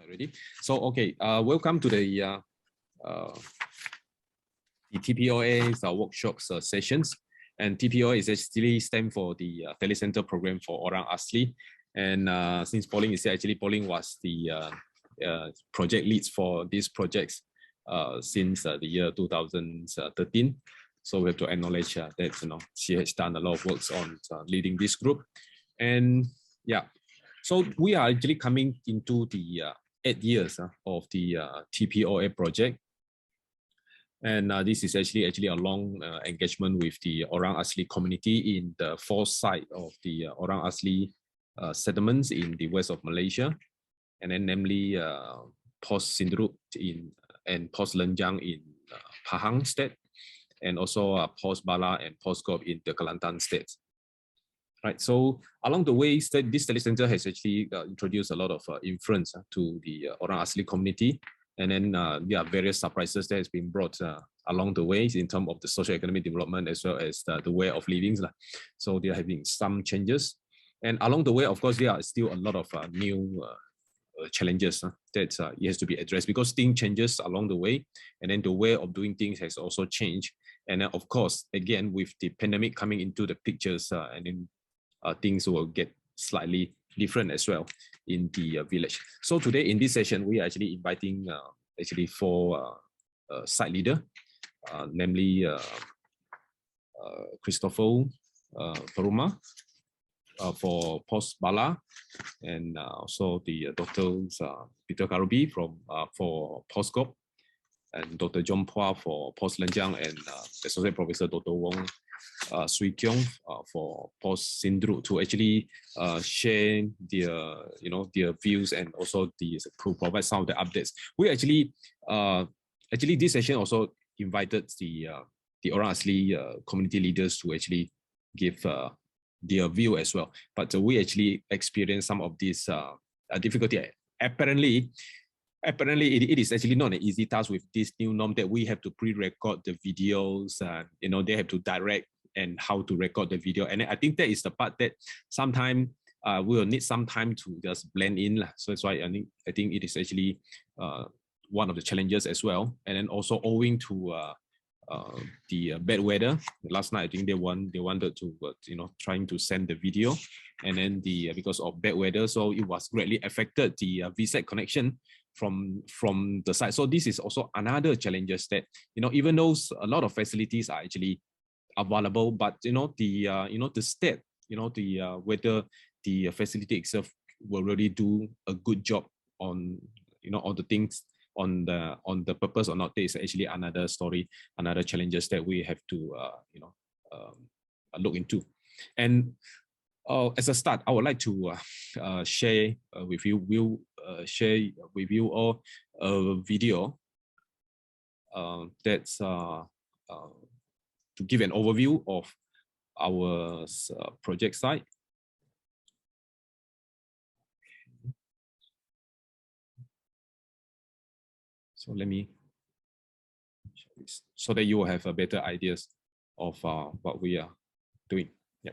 Ready? So, okay, welcome to the TPOA's workshops sessions. And TPOA is actually stand for the Telecentre program for Orang Asli. And since Pauline is here, actually Pauline was the project leads for these projects since the year 2013. So we have to acknowledge that she has done a lot of works on leading this group. And yeah, so we are actually coming into the 8 years of the TPOA project. And this is actually a long engagement with the Orang Asli community in the 4 sites of the Orang Asli settlements in the west of Malaysia, and then namely Pos Sindrut and Pos Lenjang in Pahang state, and also Pos Bala and Pos Gop in the Kelantan state. Right. So along the way, this Telecentre has actually introduced a lot of influence to the Orang Asli community. And then there are various surprises that has been brought along the way in terms of the socio-economic development as well as the way of living. So there have been some changes. And along the way, of course, there are still a lot of new challenges that it has to be addressed, because things changes along the way. And then the way of doing things has also changed. And then, of course, again, with the pandemic coming into the pictures, and then things will get slightly different as well in the village. So today in this session, we are actually inviting 4 site leaders, namely Christopher Peruma for Pos Bala, and also the Dr. Peter Karubi for Pos Gop, and Dr. John Phua for Pos Lenjang, and Associate Professor Dr. Wong Swee Kyung for Pos Sindrut to actually share their views, and also to provide some of the updates. We actually this session also invited the Orang Asli community leaders to actually give their view as well. But we actually experienced some of this difficulty. Apparently, it is actually not an easy task with this new norm that we have to pre-record the videos. They have to direct and how to record the video. And I think that is the part that sometimes we will need some time to just blend in. So that's why I think it is actually one of the challenges as well. And then also owing to the bad weather. Last night, I think they wanted to, trying to send the video, and then because of bad weather, so it was greatly affected the VSAT connection from the site. So this is also another challenges that, even though a lot of facilities are actually available, but the state, whether the facility itself will really do a good job on all the things on the purpose or not, there is actually another story, another challenges that we have to look into. And as a start, I would like to share with you all a video that's to give an overview of our project site. So let me show this so that you will have a better ideas of what we are doing. Yeah.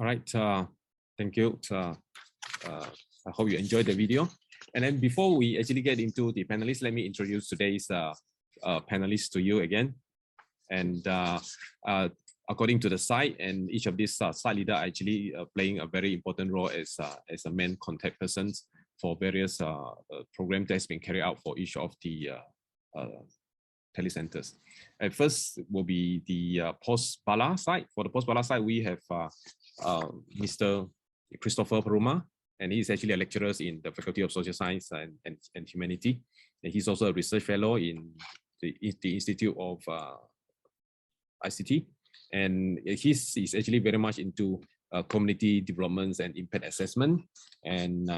All right, thank you. I hope you enjoyed the video. And then before we actually get into the panelists, let me introduce today's panelists to you again. And according to the site, and each of these site leaders are actually playing a very important role as a main contact persons for various programs that's been carried out for each of the telecentres. At first will be the post-Bala side. For the post-Bala side, we have Mr. Christopher Peruma, and he's actually a lecturer in the Faculty of Social Science and Humanity. And he's also a research fellow in the Institute of ICT. And he's actually very much into community developments and impact assessment. And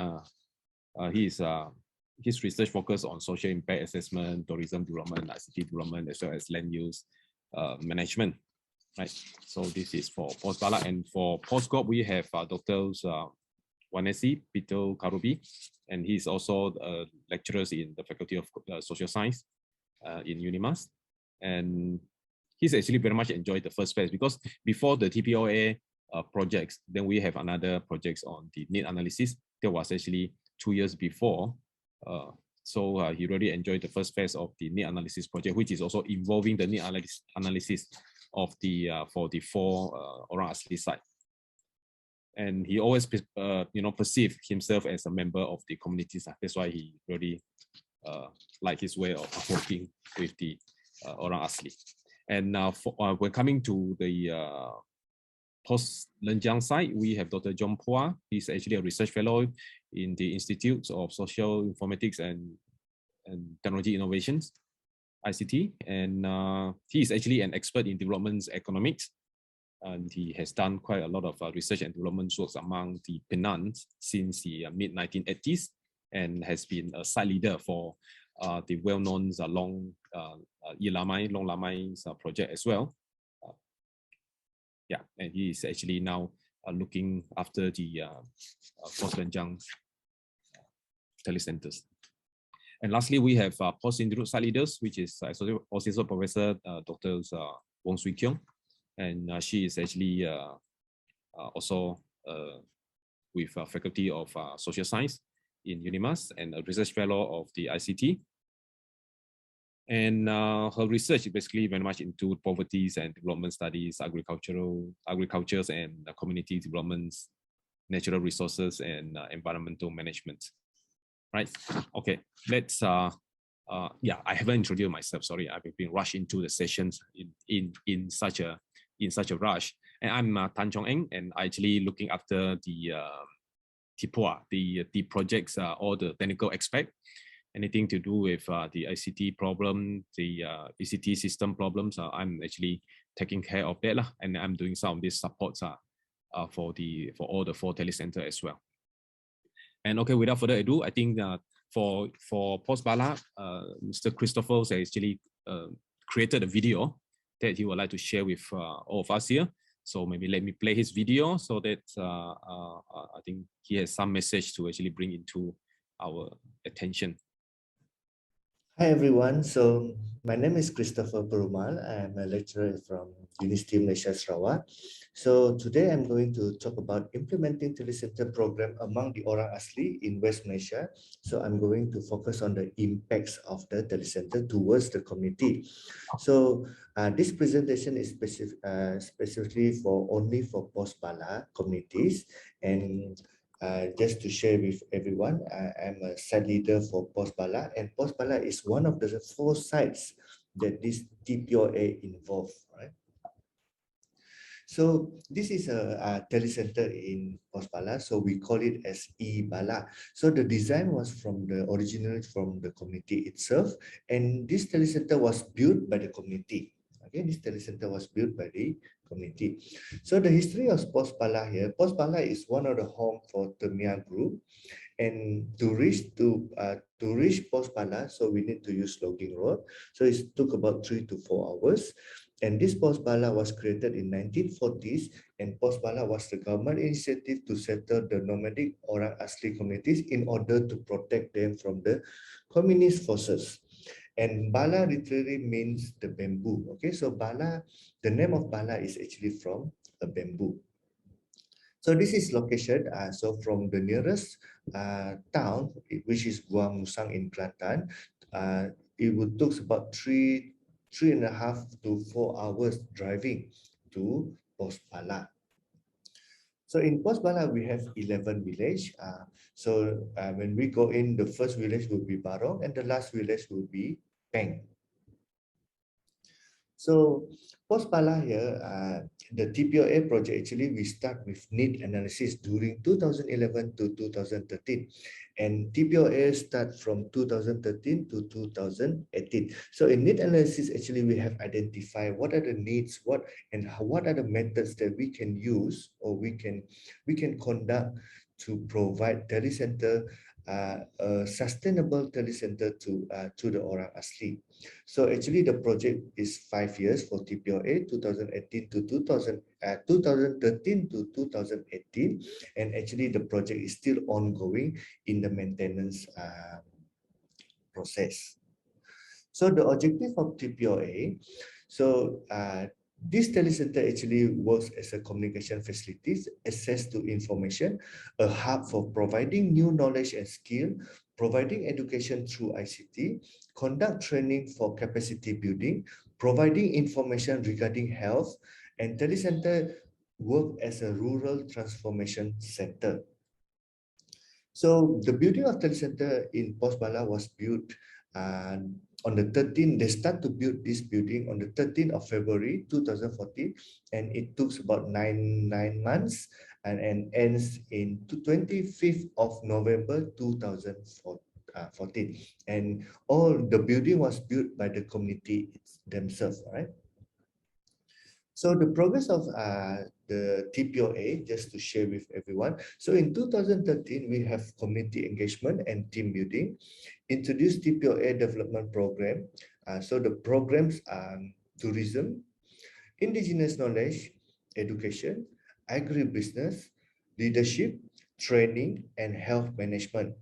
his research focus on social impact assessment, tourism development, ICT development, as well as land use management. Right. So this is for post-Bala, and for post-GOP we have Dr. Wanesi Peter Karubi, and he's also lecturer in the Faculty of Social Science in UNIMAS, and he's actually very much enjoyed the first phase, because before the TPOA projects, then we have another projects on the need analysis. That was actually 2 years before. So he really enjoyed the first phase of the need analysis project, which is also involving the need analysis of the for the 4 Orang Asli site. And he always perceived himself as a member of the community. That's why he really liked his way of working with the Orang Asli. And now we're coming to the post-Lenjang side. We have Dr. John Phua. He's actually a research fellow in the Institute of Social Informatics and Technology Innovations, ICT. And he is actually an expert in development economics. And he has done quite a lot of research and development works among the Penang since the mid-1980s, and has been a site leader for the well-known Long Lamai project as well. Yeah, and he is actually now looking after the post-Lenjang telecentres. And lastly, we have post-Institute site leaders, which is Associate Professor Dr. Wong Swee Kyung, and she is actually also with Faculty of Social Science in UNIMAS and a research fellow of the ICT. And her research is basically very much into poverty and development studies, agricultures and community developments, natural resources and environmental management. Right? Okay, let's. Yeah, I haven't introduced myself. Sorry, I've been rushed into the sessions in such a rush. And I'm Tan Chong Eng, and actually looking after the TPOA, the projects, all the technical aspect. Anything to do with the ICT problem, the ICT system problems, I'm actually taking care of that, and I'm doing some of these supports for all the 4 telecentres as well. And okay, without further ado, I think for post-Bala, Mr. Christopher has actually created a video that he would like to share with all of us here. So maybe let me play his video so that I think he has some message to actually bring into our attention. Hi everyone, so my name is Christopher Perumal. I'm a lecturer from University of Malaysia, Sarawak. So today I'm going to talk about implementing telecentre program among the Orang Asli in West Malaysia. So I'm going to focus on the impacts of the telecentre towards the community. So this presentation is specifically only for post-Bala communities, and just to share with everyone, I'm a site leader for post-Bala, and post-Bala is one of the 4 sites that this TPOA involved, right? So this is a telecentre in post-Bala, so we call it as eBala. So the design was originally from the community itself, and this telecentre was built by the community. Okay, this telecentre was built by the community. So the history of post-Bala here, post-Bala is one of the home for Temia Group, and to reach post-Bala, so we need to use logging road. So it took about 3 to 4 hours. And this post-Bala was created in 1940s, and post-Bala was the government initiative to settle the nomadic Orang Asli communities in order to protect them from the communist forces. And Bala literally means the bamboo. Okay, so Bala, the name of Bala is actually from a bamboo. So this is location. So from the nearest town, which is Guam Musang in Kelantan, it would take about three and a half to 4 hours driving to Pos Bala. So in Pos Bala, we have 11 village. When we go in, the first village will be Barong and the last village will be Peng. So Pos Bala here, the TPOA project, actually we start with need analysis during 2011 to 2013. And TPOA start from 2013 to 2018. So in need analysis, actually we have identified what are the needs, what are the methods that we can use or we can conduct to provide telecenter, a sustainable telecenter to the orang asli. So actually the project is 5 years for TPOA 2018 to 2013 to 2018, and actually the project is still ongoing in the maintenance process. So the objective of TPOA, this telecenter actually works as a communication facilities, access to information, a hub for providing new knowledge and skill, providing education through ICT, conduct training for capacity building, providing information regarding health, and telecenter work as a rural transformation center. So the building of telecenter in Pos Bala was built on the 13th, they start to build this building on the 13th of February 2014, and it took about nine months and ends in 25th of November 2014. And all the building was built by the community themselves, right? So the progress of the TPOA, just to share with everyone. So in 2013, we have community engagement and team building, introduced TPOA development program. So the programs are tourism, indigenous knowledge, education, agribusiness, leadership, training, and health management.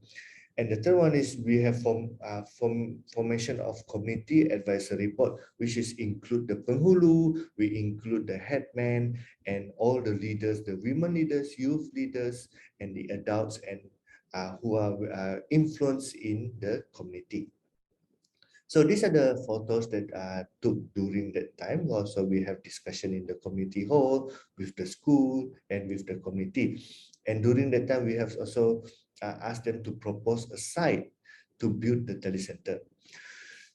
And the third one is we have formation of community advisory board, which is include the penghulu, we include the headman and all the leaders, the women leaders, youth leaders, and the adults and who are influenced in the community. So these are the photos that took during that time. Also, we have discussion in the community hall, with the school, and with the community. And during that time, we have also asked them to propose a site to build the telecenter.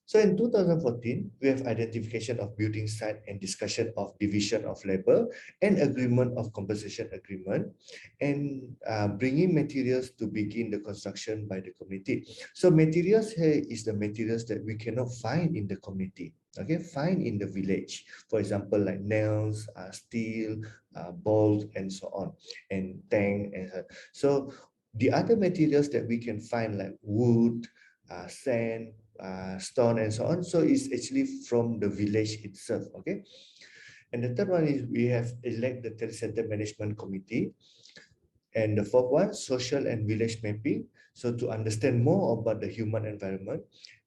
So in 2014, we have identification of building site and discussion of division of labor and agreement of compensation agreement, and bringing materials to begin the construction by the community. So materials here is the materials that we cannot find in the community, okay, find in the village. For example, like nails, steel, bolts, and so on, and tank. And so the other materials that we can find like wood, sand, stone, and so on. So it's actually from the village itself, okay? And the third one is we have elect the telecenter management committee. And the fourth one, social and village mapping. So to understand more about the human environment.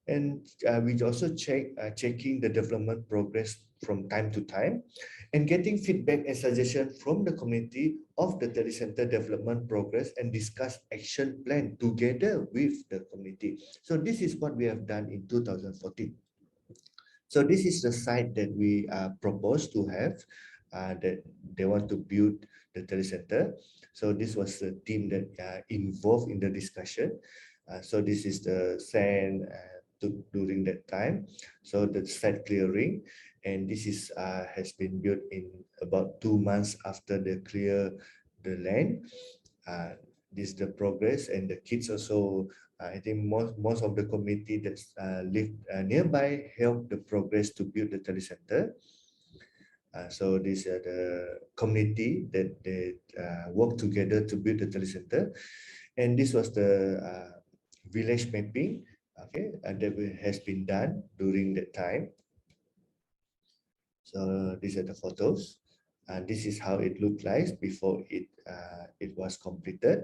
And we also checking the development progress from time to time and getting feedback and suggestion from the community of the telecenter development progress and discuss action plan together with the community. So this is what we have done in 2014. So this is the site that we propose to have, that they want to build the telecenter. So this was the team that involved in the discussion. So this is the sand during that time. So the site clearing, and this is has been built in about 2 months after they clear the land. This is the progress, and the kids also, I think most of the community that live nearby help the progress to build the telecenter. So these are the community that they work together to build the telecenter, and this was the village mapping, okay, that has been done during that time. So these are the photos, and this is how it looked like before it was completed.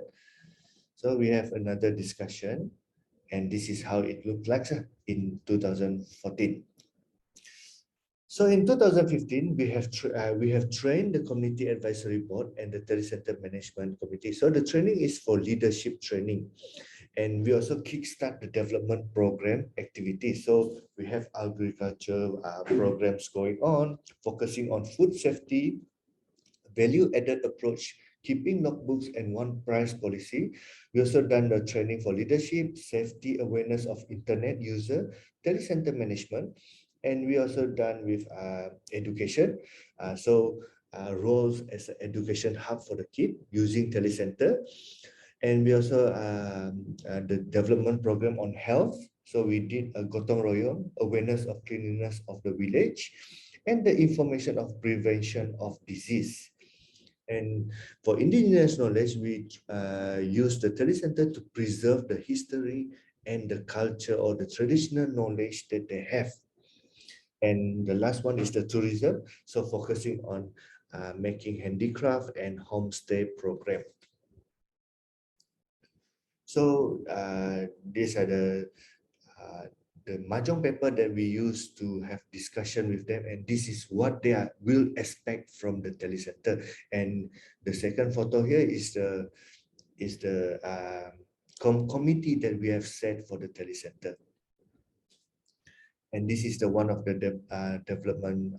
So we have another discussion, and this is how it looked like in 2014. So in 2015, we have trained the Community Advisory Board and the Telecentre Management Committee. So the training is for leadership training. And we also kickstart the development program activities. So we have agriculture programs going on, focusing on food safety, value-added approach, keeping logbooks and one price policy. We also done the training for leadership, safety awareness of internet user, telecenter management, and we also done with education. Roles as an education hub for the kid using telecenter. And we also the development program on health. So we did a gotong royong, awareness of cleanliness of the village, and the information of prevention of disease. And for indigenous knowledge, we use the telecenter to preserve the history and the culture or the traditional knowledge that they have. And the last one is the tourism. So focusing on making handicraft and homestay program. So these are the mahjong paper that we use to have discussion with them, and this is what they will expect from the telecenter. And the second photo here is the committee that we have set for the telecenter. And this is the one of the development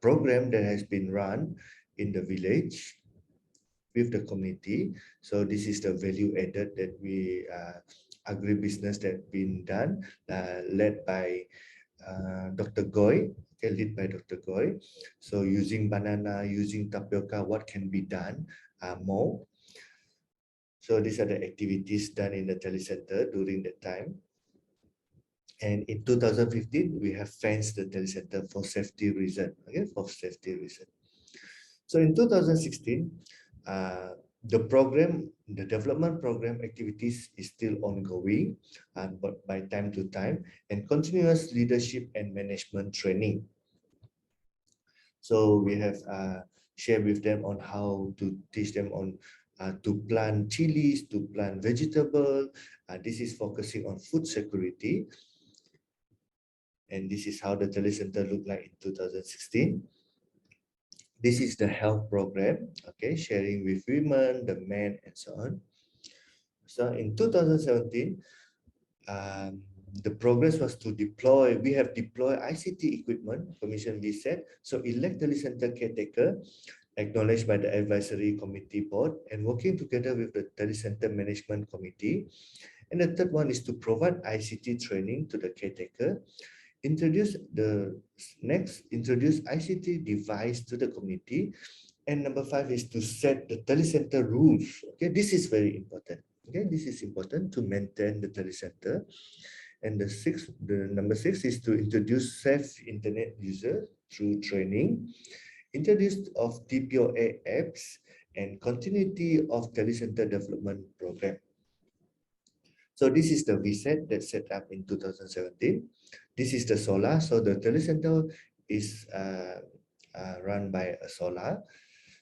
program that has been run in the village with the committee. So this is the value added that we agribusiness that been done, led by Dr. Goy, okay, led by Dr. Goy. So using banana, using tapioca, what can be done more? So these are the activities done in the telecenter during that time. And in 2015, we have fenced the telecenter for safety reason, okay, for safety reason. So in 2016, the program, the development program activities is still ongoing, but by time to time, and continuous leadership and management training. So we have shared with them on how to teach them on to plant chilies, to plant vegetable. This is focusing on food security. And this is how the telecenter looked like in 2016. This is the health program, okay, sharing with women, the men, and so on. So in 2017, the progress was to deploy, we have deployed ICT equipment, Commission B said, so elect telecenter caretaker, acknowledged by the advisory committee board, and working together with the telecenter management committee. And the third one is to provide ICT training to the caretaker, introduce ICT device to the community, and number 5 is to set the telecenter rules. Okay, this is very important. Okay, this is important to maintain the telecenter. And the number 6 is to introduce safe internet user through training, introduce of TPOA apps, and continuity of telecenter development program. So this is the VSET that set up in 2017. This is the solar. So the telecenter is run by a solar.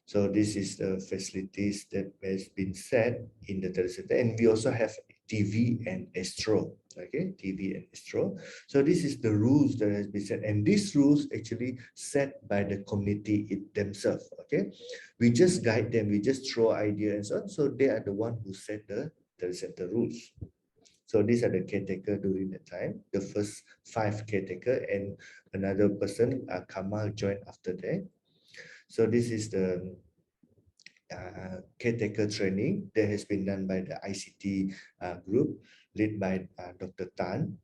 So this is the facilities that has been set in the telecenter. And we also have TV and Astro. Okay, TV and Astro. So this is the rules that has been set. And these rules actually set by the community themselves. Okay, we just guide them. We just throw idea and so on. So they are the one who set the telecenter rules. So these are the caretaker during the time, the first 5 caretaker, and another person, Kamal, joined after that. So this is the caretaker training that has been done by the ICT group, led by Dr. Tan.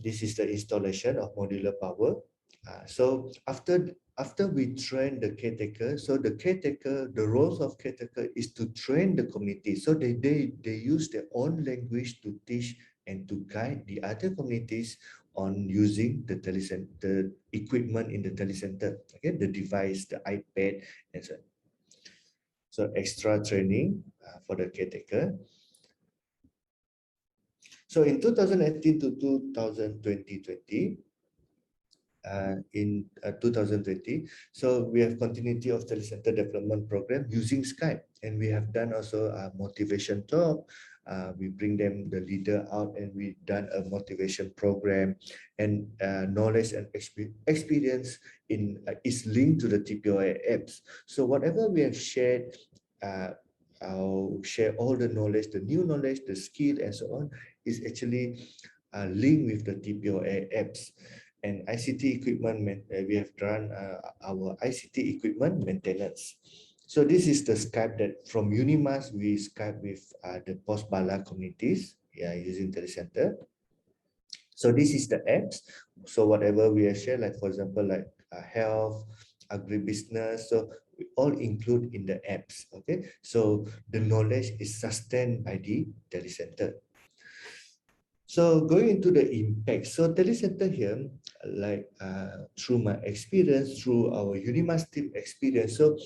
This is the installation of modular power. So after we train the caretaker, so the caretaker, the roles of caretaker is to train the community. So they use their own language to teach and to guide the other communities on using the telecenter, the equipment in the telecenter, okay, the device, the iPad, and so on. So extra training for the caretaker. So in 2018 to 2020, in 2020. So we have continuity of telecenter development program using Skype, and we have done also a motivation talk, we bring them the leader out, and we done a motivation program, and knowledge and experience in is linked to the TPOA apps. So whatever we have shared, I'll share all the knowledge, the new knowledge, the skill, and so on, is actually linked with the TPOA apps. And ICT equipment, we have done our ICT equipment maintenance. So this is the Skype that from UNIMAS, we Skype with the post-Bala communities, using Telecentre. So this is the apps. So whatever we have shared, like for example, like health, agribusiness, so we all include in the apps. Okay, so the knowledge is sustained by the Telecentre. So going into the impact, so Telecentre here, like through my experience, through our UNIMAS team experience, so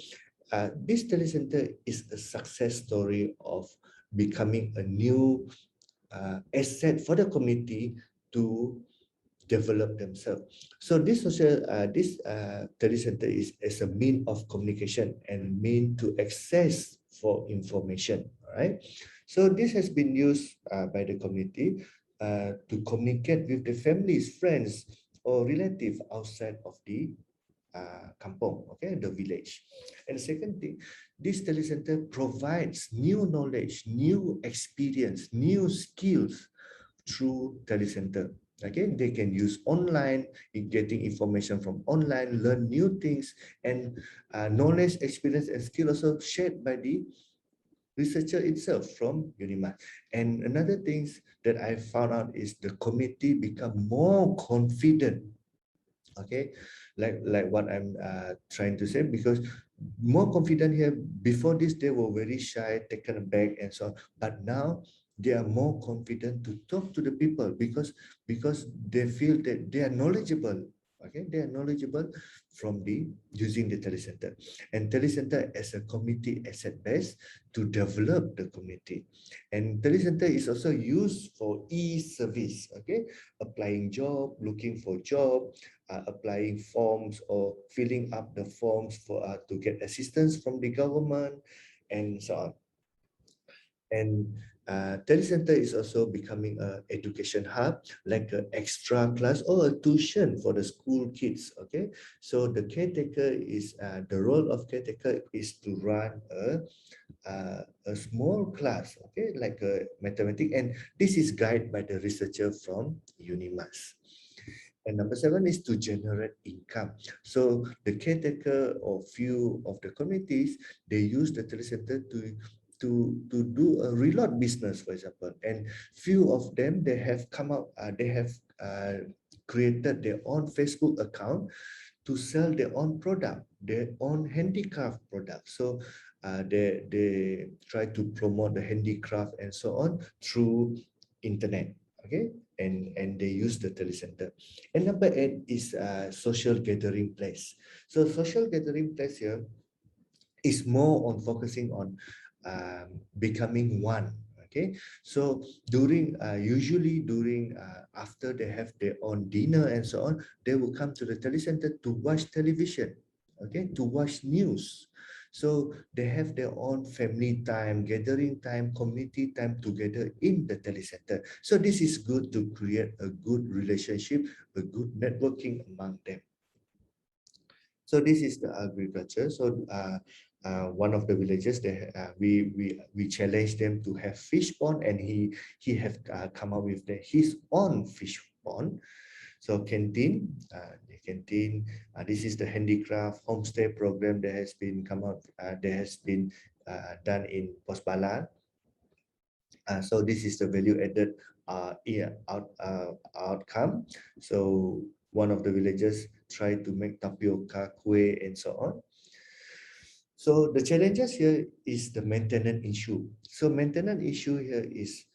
this Telecentre is a success story of becoming a new asset for the community to develop themselves. So this Telecentre is as a mean of communication and mean to access for information. All right. So this has been used by the community to communicate with the families, friends, or relatives outside of the kampong, okay, the village. And the second thing, this Telecentre provides new knowledge, new experience, new skills through Telecentre. Okay, they can use online, getting information from online, learn new things, and knowledge, experience, and skill also shared by the researcher itself from UNIMAS. And another things that I found out is the committee become more confident. Okay, like what I'm trying to say, because more confident here. Before this, they were very shy, taken aback, and so on. But now they are more confident to talk to the people because they feel that they are knowledgeable. Okay, they are knowledgeable from the using the Telecentre, and Telecentre as a community asset base to develop the community. And Telecentre is also used for e-service. Okay, applying job, looking for job, applying forms or filling up the forms for to get assistance from the government, and so on. And Telecentre is also becoming an education hub, like an extra class or a tuition for the school kids. Okay, so the caretaker is the role of caretaker is to run a small class, okay, like a mathematics, and this is guided by the researcher from UNIMAS. And number 7 is to generate income. So the caretaker or few of the communities, they use the Telecentre to do a reload business, for example. And few of them, they have come out, they have created their own Facebook account to sell their own product, their own handicraft product. So they try to promote the handicraft and so on through internet. Okay, and they use the Telecentre. And number 8 is social gathering place. So social gathering place here is more on focusing on becoming one. Okay, so during usually during after they have their own dinner and so on, they will come to the Telecentre to watch television. Okay, to watch news. So they have their own family time, gathering time, community time together in the Telecentre. So this is good to create a good relationship, a good networking among them. So this is the agriculture. So one of the villages, we challenged them to have fish pond, and he have come up with his own fish pond. So canteen, the canteen. This is the handicraft homestay program that has been done in Posbala. So this is the value added outcome. So one of the villages tried to make tapioca, kueh, and so on. So the challenges here is the maintenance issue. So maintenance issue here is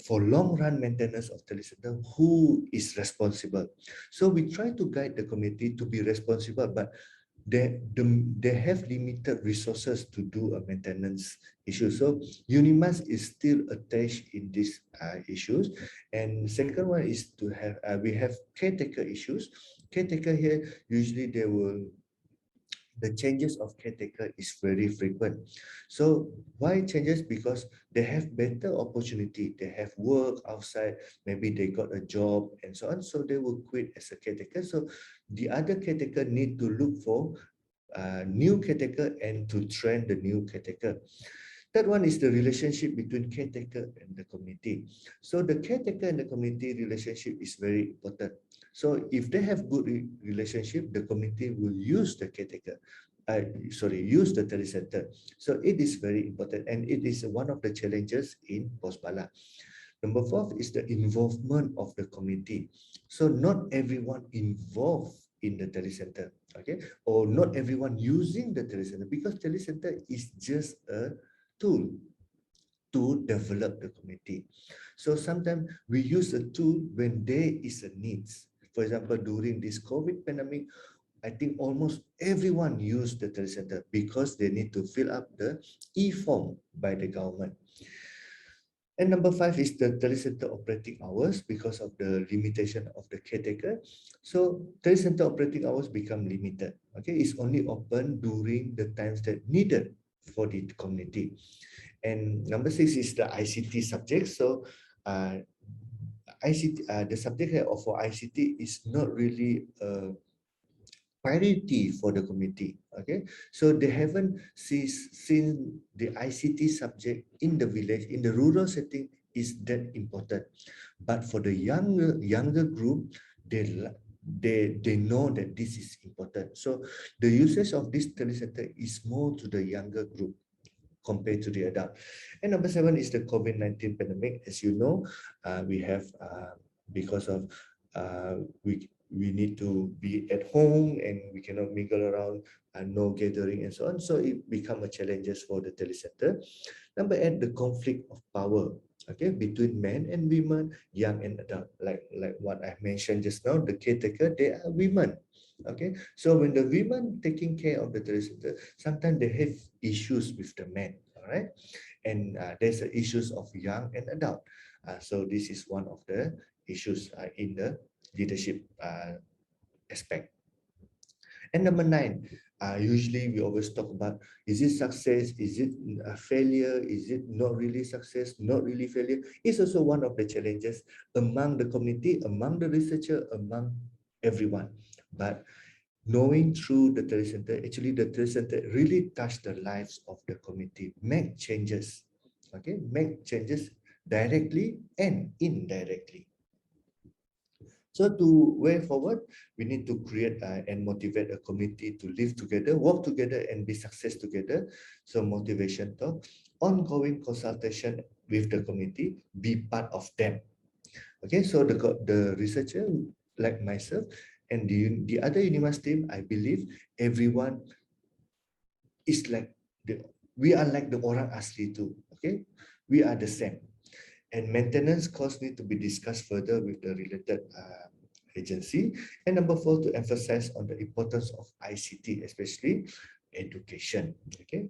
for long run maintenance of Telecentre, who is responsible? So we try to guide the community to be responsible, but they have limited resources to do a maintenance issue. So UNIMAS is still attached in these issues. And second one is to have we have caretaker issues. Caretaker here, usually they will the changes of caretaker is very frequent. So why changes? Because they have better opportunity, they have work outside, maybe they got a job and so on, so they will quit as a caretaker. So the other caretaker need to look for new caretaker and to train the new caretaker. Third one is the relationship between caretaker and the community. So the caretaker and the community relationship is very important. So if they have good relationship, the community will use the caretaker. Use the telecenter. So it is very important, and it is one of the challenges in Postbala. Number four is the involvement of the community. So not everyone involved in the telecenter, okay, or not everyone using the telecenter, because telecenter is just a tool to develop the community. So sometimes we use a tool when there is a needs. For example, during this COVID pandemic, I think almost everyone used the telecenter because they need to fill up the e-form by the government. And number five is the telecenter operating hours because of the limitation of the caretaker. So telecenter operating hours become limited. Okay, it's only open during the times that needed for the community. And number six is the ICT subject. So the subject for ICT is not really priority for the community. Okay, so they haven't seen the ICT subject in the village, in the rural setting, is that important. But for the younger group, they know that this is important. So the usage of this telecenter is more to the younger group compared to the adult. And number seven is the COVID-19 pandemic. As you know, we have because of we need to be at home and we cannot mingle around and no gathering and so on. So it become a challenges for the telecenter. Number eight, the conflict of power, okay, between men and women, young and adult. Like what I mentioned just now, the caretaker, they are women. Okay, so when the women taking care of the telecenter, sometimes they have issues with the men. All right, and there's the issues of young and adult. So this is one of the issues in the leadership aspect. And number nine, usually we always talk about, is it success? Is it a failure? Is it not really success? Not really failure? It's also one of the challenges among the community, among the researcher, among everyone. But knowing through the telecenter, actually the telecenter really touch the lives of the community, make changes, okay, make changes directly and indirectly. So to way forward, we need to create and motivate a community to live together, work together, and be success together. So motivation talk, ongoing consultation with the community, be part of them. Okay, so the researcher like myself and the other UNIMAS team, I believe everyone is like we are like the orang asli too. Okay, we are the same. And maintenance costs need to be discussed further with the related agency. And number four, to emphasize on the importance of ICT, especially education. Okay.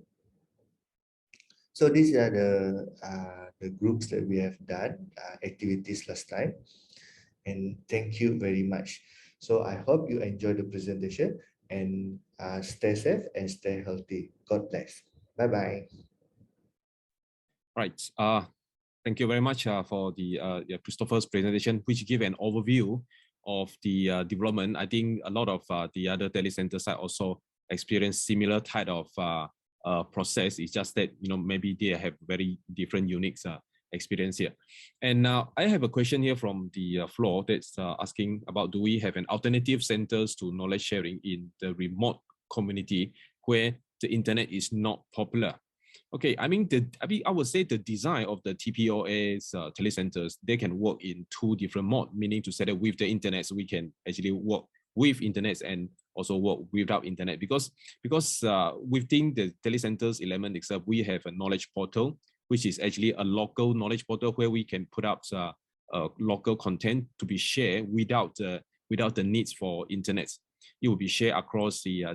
So these are the groups that we have done, activities last time. And thank you very much. So I hope you enjoy the presentation and stay safe and stay healthy. God bless. Bye-bye. Right. Thank you very much for the Christopher's presentation, which give an overview of the development. I think a lot of the other telecenter side also experience similar type of process. It's just that maybe they have very different unique experience here. And now I have a question here from the floor that's asking about, do we have an alternative centers to knowledge sharing in the remote community where the internet is not popular? Okay, I mean, I would say the design of the TPOA's telecenters, they can work in two different modes, meaning to say that with the internet, so we can actually work with internet and also work without internet, because within the telecenters element itself, we have a knowledge portal, which is actually a local knowledge portal where we can put up local content to be shared without the needs for internet. It will be shared across the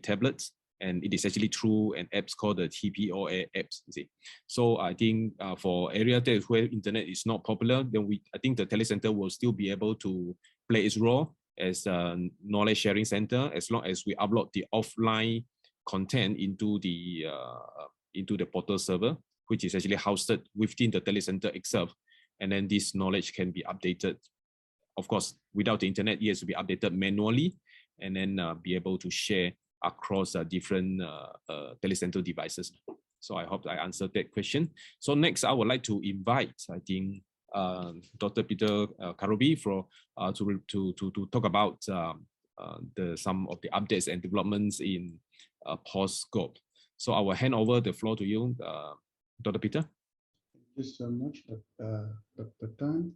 tablets, and it is actually through an app called the TPOA apps. You see, so I think for area where internet is not popular, then I think the telecenter will still be able to play its role as a knowledge sharing center, as long as we upload the offline content into the portal server, which is actually hosted within the Telecentre itself. And then this knowledge can be updated. Of course, without the internet, it has to be updated manually, and then be able to share across different Telecentre devices. So I hope I answered that question. So next, I would like to invite, I think, Dr. Peter Karoubi to talk about some of the updates and developments in post-scope. So I will hand over the floor to you, Dr. Peter. Thank you so much, Dr. Tan.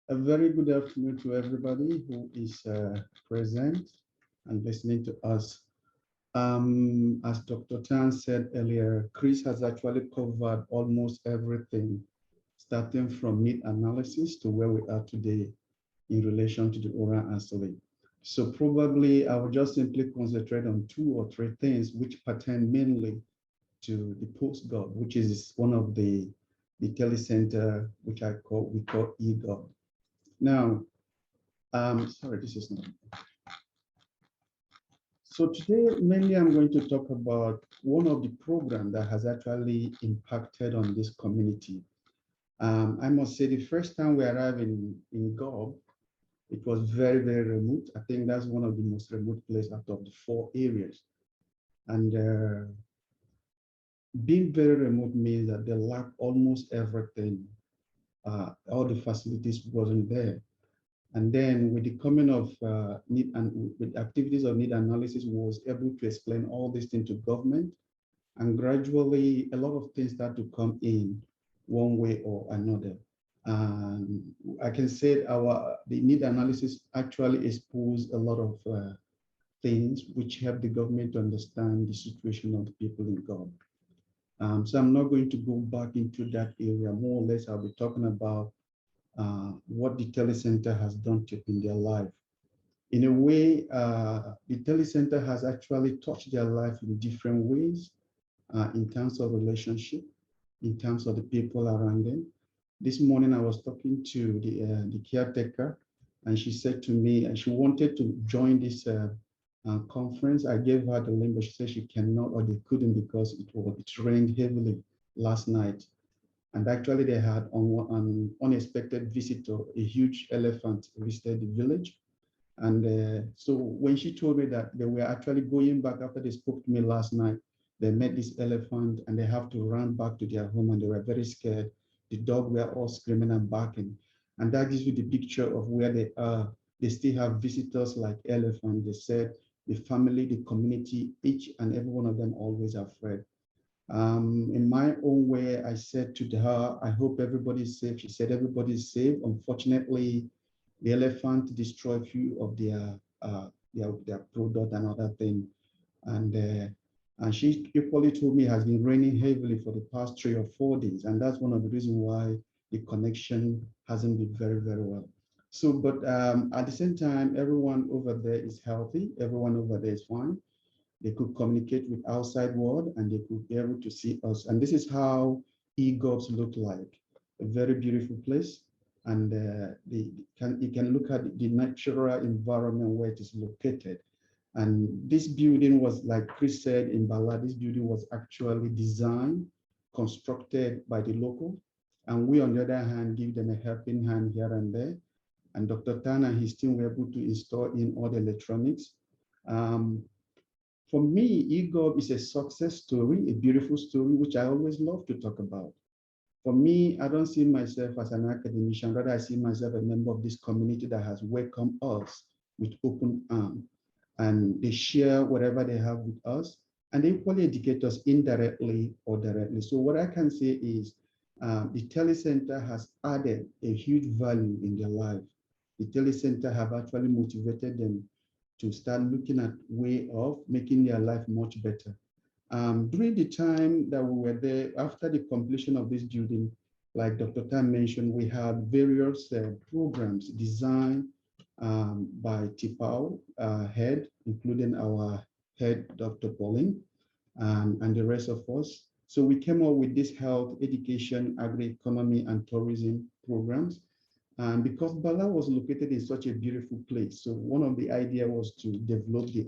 A very good afternoon to everybody who is present and listening to us. As Dr. Tan said earlier, Chris has actually covered almost everything, starting from need analysis to where we are today in relation to the oral Asli. So probably I will just simply concentrate on 2 or 3 things which pertain mainly to the post-gov, which is one of the Telecentre, which we call eGov. Now, sorry, this is not. So today, mainly I'm going to talk about one of the programs that has actually impacted on this community. I must say the first time we arrived in Gov, it was very, very remote. I think that's one of the most remote places out of the 4 areas. And being very remote means that they lack almost everything. All the facilities wasn't there. And then with the coming of need and with activities of need analysis, we was able to explain all these things to government. And gradually, a lot of things start to come in one way or another. And I can say the need analysis actually exposed a lot of things which help the government to understand the situation of the people in Gov. So I'm not going to go back into that area. More or less, I'll be talking about what the Telecentre has done in their life. In a way, the Telecentre has actually touched their life in different ways, in terms of relationship, in terms of the people around them. This morning, I was talking to the caretaker, and she said to me, and she wanted to join this conference. I gave her the link, but she said she cannot, or they couldn't, because it rained heavily last night. And actually, they had an unexpected visitor, a huge elephant visited the village. And so when she told me that they were actually going back after they spoke to me last night, they met this elephant and they have to run back to their home, and they were very scared. The dog were all screaming and barking. And that gives you the picture of where they are. They still have visitors like elephants. They said the family, the community, each and every one of them always afraid. In my own way, I said to her, I hope everybody's safe. She said everybody's safe. Unfortunately, the elephant destroyed a few of their product and other things. And she equally told me it has been raining heavily for the past 3 or 4 days. And that's one of the reasons why the connection hasn't been very, very well. So, but at the same time, everyone over there is healthy. Everyone over there is fine. They could communicate with outside world, and they could be able to see us. And this is how eGovs look like. A very beautiful place. And you can look at the natural environment where it is located. And this building was, like Chris said in Bala, this building was actually designed, constructed by the local. And we, on the other hand, give them a helping hand here and there. And Dr. Tan and his team were able to install in all the electronics. For me, eGov is a success story, a beautiful story, which I always love to talk about. For me, I don't see myself as an academician, rather I see myself a member of this community that has welcomed us with open arms. And they share whatever they have with us, and they equally educate us indirectly or directly. So what I can say is the Telecentre has added a huge value in their life. The Telecentre have actually motivated them to start looking at way of making their life much better. During the time that we were there, after the completion of this building, like Dr. Tan mentioned, we had various programs designed by TPOA head, including our head, Dr. Pauline, and the rest of us. So we came up with this health, education, agri-economy, and tourism programs. And because Bala was located in such a beautiful place, so one of the idea was to develop the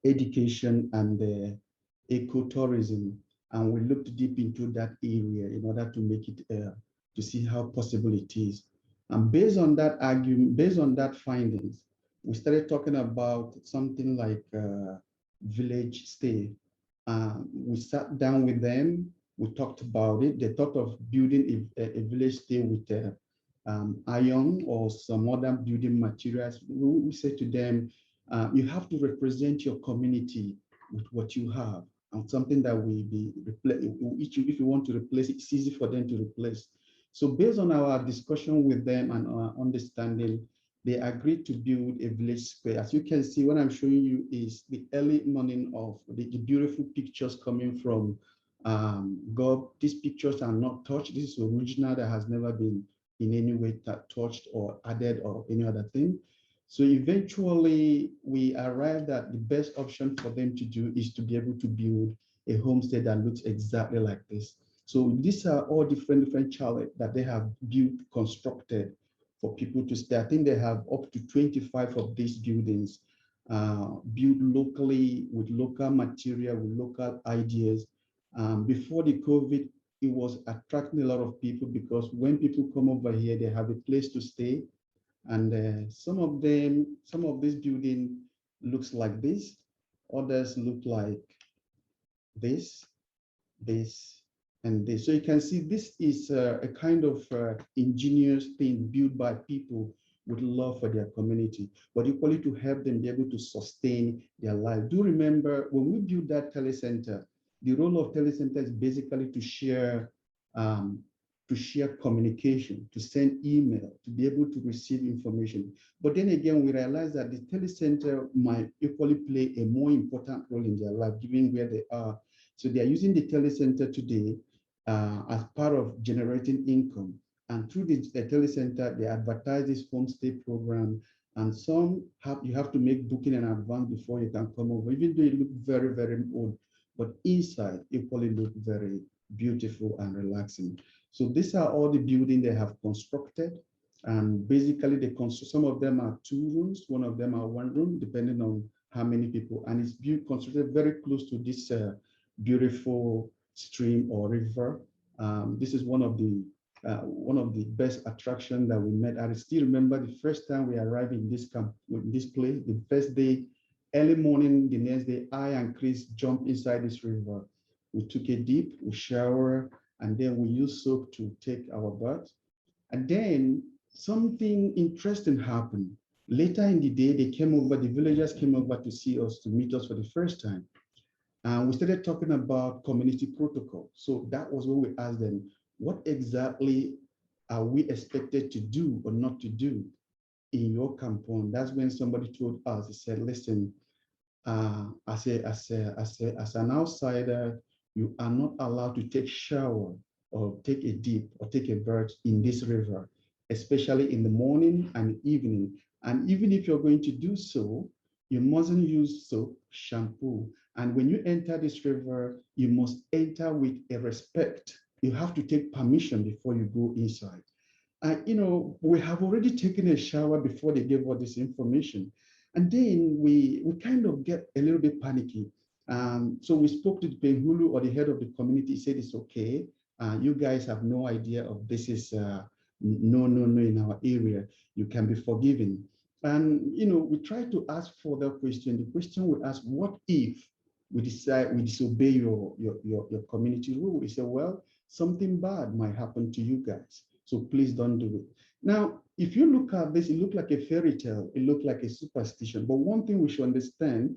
education and the ecotourism. And we looked deep into that area in order to make it, to see how possible it is. And based on that argument, based on that findings, we started talking about something like village stay. We sat down with them, we talked about it. They thought of building a village stay with iron or some other building materials. We said to them, you have to represent your community with what you have, and something that will be replaced. If you want to replace it, it's easy for them to replace. So based on our discussion with them and our understanding, they agreed to build a village square. As you can see, what I'm showing you is the early morning of the beautiful pictures coming from GOB. These pictures are not touched. This is original that has never been in any way touched or added or any other thing. So eventually we arrived at the best option for them to do is to be able to build a homestead that looks exactly like this. So these are all different chalets that they have built, constructed for people to stay. I think they have up to 25 of these buildings built locally with local material, with local ideas. Before the COVID, it was attracting a lot of people because when people come over here, they have a place to stay. And some of this building looks like this, others look like this, and this. So you can see this is a kind of ingenious thing built by people with love for their community, but equally to help them be able to sustain their life. Do remember when we built that Telecentre, the role of Telecentre is basically to share communication, to send email, to be able to receive information. But then again, we realize that the Telecentre might equally play a more important role in their life, given where they are. So they are using the Telecentre today as part of generating income. And through the Telecentre, they advertise this homestay program. And you have to make booking in advance before you can come over, even though it look very, very old, but inside equally look very beautiful and relaxing. So these are all the buildings they have constructed. And basically some of them are 2 rooms, one of them are 1 room, depending on how many people. And it's constructed very close to this beautiful stream or river. This is one of the best attractions that we met. I still remember the first time we arrived in this camp, in this place, the first day, early morning, the next day, I and Chris jumped inside this river. We took a dip, we shower, and then we used soap to take our bath. And then something interesting happened. Later in the day, the villagers came over to see us, to meet us for the first time. And we started talking about community protocol. So that was when we asked them, what exactly are we expected to do or not to do in your campaign? That's when somebody told us, he said, listen, as an outsider, you are not allowed to take shower or take a dip or take a bath in this river, especially in the morning and evening. And even if you're going to do so, you mustn't use soap, shampoo. And when you enter this river, you must enter with a respect. You have to take permission before you go inside. We have already taken a shower before they gave us this information. And then we kind of get a little bit panicky. So we spoke to the Penhulu, or the head of the community. He said, it's okay. You guys have no idea of this is no in our area. You can be forgiven. And we try to ask further question. The question we ask, what if we decide we disobey your community rule? We say, well, something bad might happen to you guys, so please don't do it. Now, if you look at this, it looks like a fairy tale, it looks like a superstition. But one thing we should understand,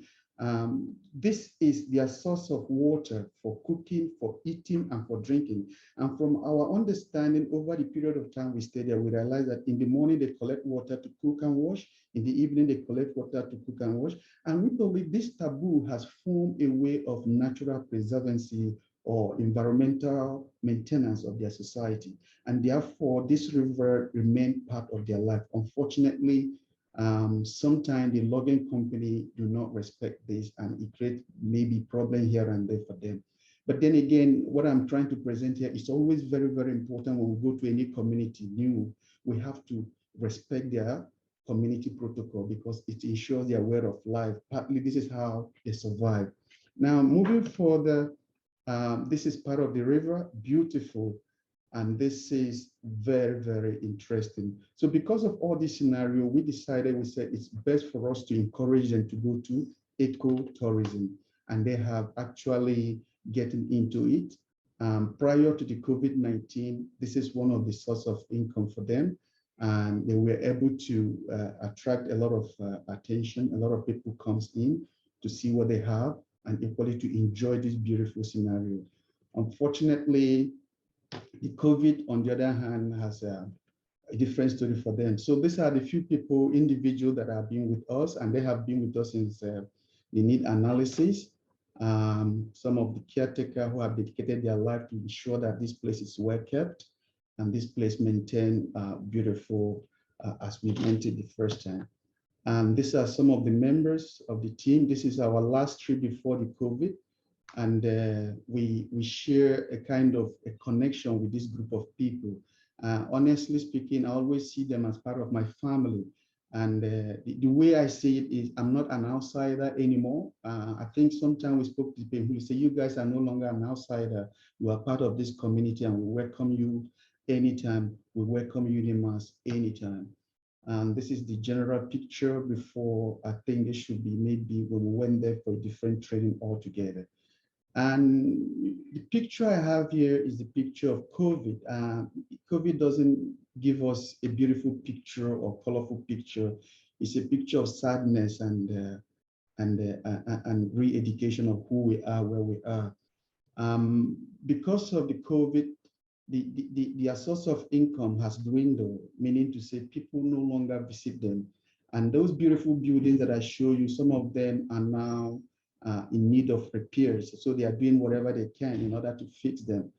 this is their source of water for cooking, for eating, and for drinking. And from our understanding over the period of time we stayed there, we realized that in the morning they collect water to cook and wash. In the evening, they collect water to cook and wash. And we believe this taboo has formed a way of natural preservancy or environmental maintenance of their society. And therefore, this river remained part of their life. Unfortunately, sometimes the logging company do not respect this, and it creates maybe problem here and there for them. But then again, what I'm trying to present here is always very, very important when we go to any community new. We have to respect their community protocol because it ensures their way of life. Partly, this is how they survive. Now, moving further, this is part of the river, beautiful. And this is very, very interesting. So because of all this scenario, we decided, we said it's best for us to encourage them to go to ecotourism. And they have actually getting into it. Prior to the COVID-19, this is one of the source of income for them. And they were able to attract a lot of attention. A lot of people comes in to see what they have and equally to enjoy this beautiful scenario. Unfortunately, the COVID, on the other hand, has a different story for them. So these are the few people, individuals that have been with us, and they have been with us since the need analysis. Some of the caretakers who have dedicated their life to ensure that this place is well kept and this place maintained beautiful as we entered the first time. These are some of the members of the team. This is our last trip before the COVID. And we share a kind of a connection with this group of people. Honestly speaking, I always see them as part of my family. And the way I see it is I'm not an outsider anymore. I think sometimes we spoke to people who say, you guys are no longer an outsider. You are part of this community and we welcome you anytime. We welcome UNIMAS anytime. And this is the general picture before. I think it should be maybe when we went there for different training altogether. And the picture I have here is the picture of COVID. COVID doesn't give us a beautiful picture or colorful picture. It's a picture of sadness and re-education of who we are, where we are. Because of the COVID, their source of income has dwindled, meaning to say people no longer visit them. And those beautiful buildings that I show you, some of them are now in need of repairs. So they are doing whatever they can in order to fix them.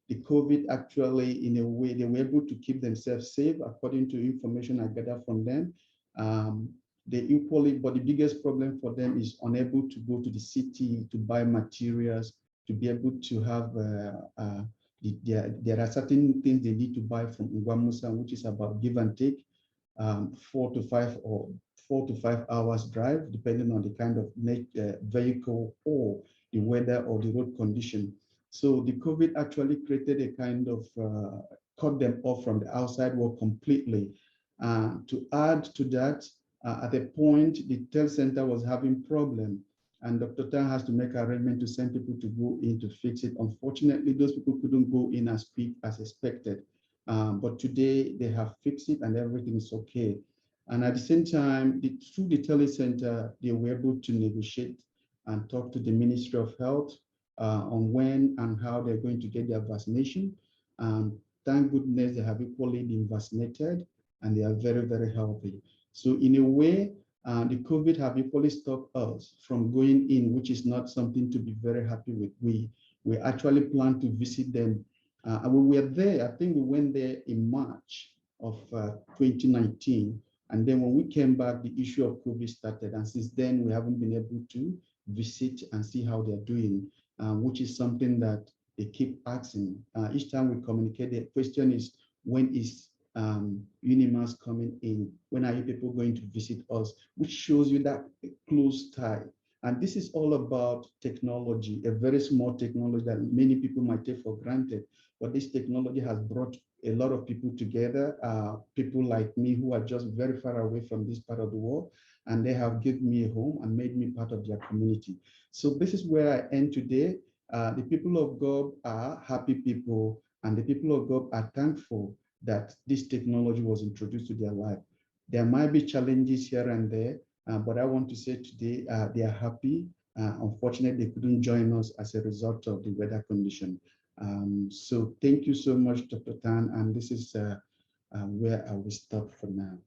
The COVID actually, in a way, they were able to keep themselves safe, according to information I gathered from them. They equally, but the biggest problem for them is unable to go to the city to buy materials, to be able to have, there are certain things they need to buy from Ngwamusa, which is about give and take, 4 to 5 hours drive, depending on the kind of vehicle or the weather or the road condition. So the COVID actually created a kind of, cut them off from the outside world completely. To add to that, at a point, the Telecentre was having problem, and Dr. Tan has to make arrangement to send people to go in to fix it. Unfortunately, those people couldn't go in as quick as expected. But today they have fixed it and everything is okay. And at the same time, through the Telecentre, they were able to negotiate and talk to the Ministry of Health on when and how they're going to get their vaccination. Thank goodness they have equally been vaccinated and they are very, very healthy. So in a way, the COVID have equally stopped us from going in, which is not something to be very happy with. We actually plan to visit them. And we were there, I think we went there in March of 2019. And then when we came back, the issue of COVID started. And since then, we haven't been able to visit and see how they're doing, which is something that they keep asking. Each time we communicate, the question is, when is UNIMAS coming in? When are you people going to visit us? Which shows you that close tie. And this is all about technology, a very small technology that many people might take for granted. But this technology has brought a lot of people together, people like me who are just very far away from this part of the world, and they have given me a home and made me part of their community. So this is where I end today. The people of God are happy people, and the people of God are thankful that this technology was introduced to their life. There might be challenges here and there, but I want to say today they are happy. Unfortunately, they couldn't join us as a result of the weather condition. So thank you so much, Dr. Tan, and this is where I will stop for now.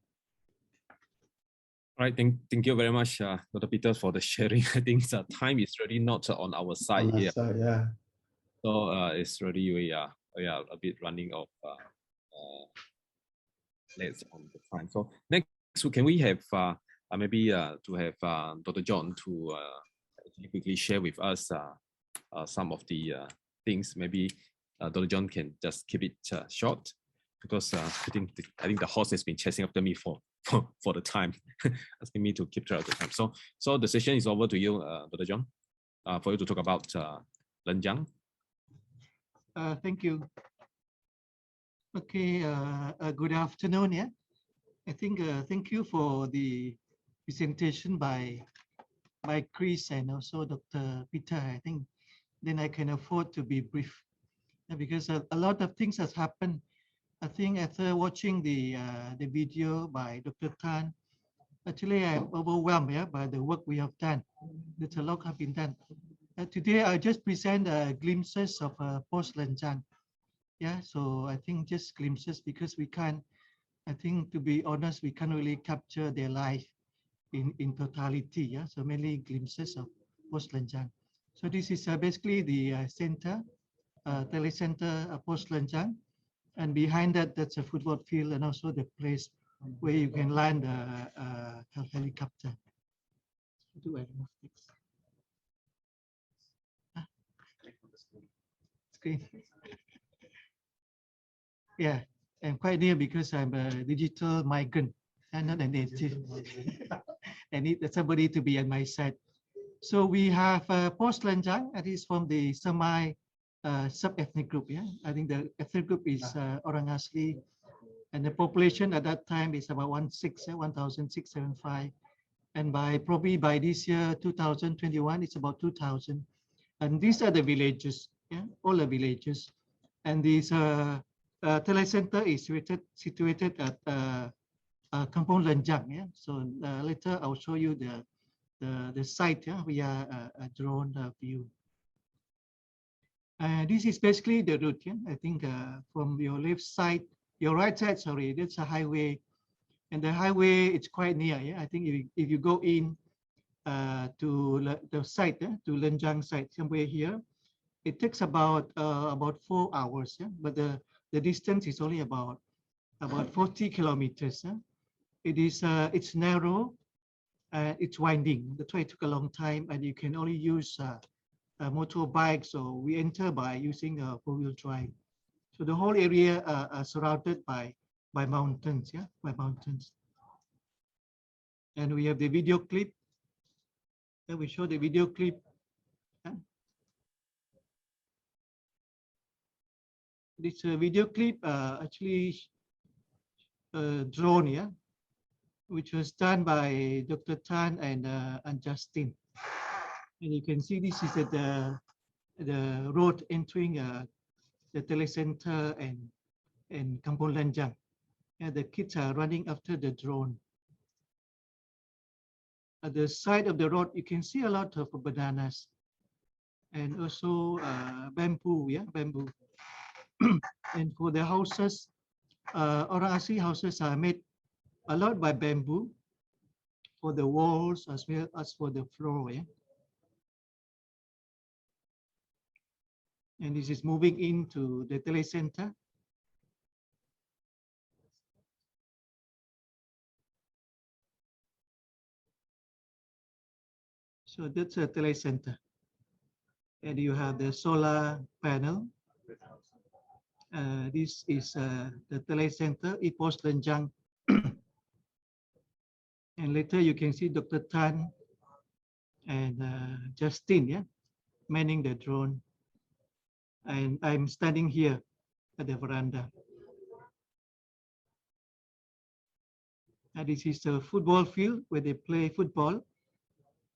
All right, thank you very much, Dr. Peter, for the sharing. I think time is really not on our side here. Yeah. So it's really we are a bit running off late on the time. So next, can we have maybe to have Dr. John to quickly share with us some of the things. Maybe Dr. John can just keep it short, because I think the horse has been chasing after me for the time, asking me to keep track of the time. So the session is over to you, Dr. John, for you to talk about Lenjang. Thank you. Okay, good afternoon. Yeah, I think thank you for the presentation by Chris and also Dr. Peter. I think then I can afford to be brief, because a lot of things has happened. I think after watching the video by Dr. Tan, actually I'm overwhelmed, yeah, by the work we have done. There's a lot have been done. Today I just present glimpses of post-Lenjang. Yeah, so I think just glimpses, because we can't, I think to be honest, we can't really capture their life in totality. Yeah, so mainly glimpses of post-Lenjang. So this is basically the center, Telecentre post-Lenjang. And behind that, that's a football field and also the place where you can land a helicopter. Do I remove this? Screen. Yeah, I'm quite near because I'm a digital migrant and not a native. I need somebody to be on my side. So we have post-Lenjang, that is from the semi sub-ethnic group. Yeah, I think the ethnic group is Orang Asli, and the population at that time is about 1,675, and probably by this year 2021 it's about 2,000, and these are the villages. Yeah, all the villages, and this Telecentre is situated at Kampung Lenjang. Yeah, so later I'll show you the site. Yeah, via a drone view. This is basically the route. Yeah, I think from your left side, your right side, sorry, that's a highway, and the highway it's quite near. Yeah, I think if you go in to the site, yeah, to Lenjang site, somewhere here, it takes about 4 hours. Yeah, but the distance is only about 40 kilometers. Yeah? It is it's narrow, it's winding. That's why it took a long time, and you can only use a motorbike. So we enter by using a four-wheel drive. So the whole area are surrounded by mountains. Yeah, by mountains. And we have the video clip. Then we show the video clip. Yeah? This video clip actually drone, yeah, which was done by Dr. Tan and Justin. And you can see this is the road entering the Telecentre and Kampung Lenjang. And the kids are running after the drone. At the side of the road, you can see a lot of bananas and also bamboo, yeah, bamboo. And for the houses, Orang Asli houses are made a lot by bamboo for the walls as well as for the floor. Yeah? And this is moving into the Telecentre. So that's a Telecentre. And you have the solar panel. This is the Telecentre, post Lenjang. And later you can see Dr. Tan and Justin, yeah, manning the drone. And I'm standing here at the veranda. And this is the football field where they play football,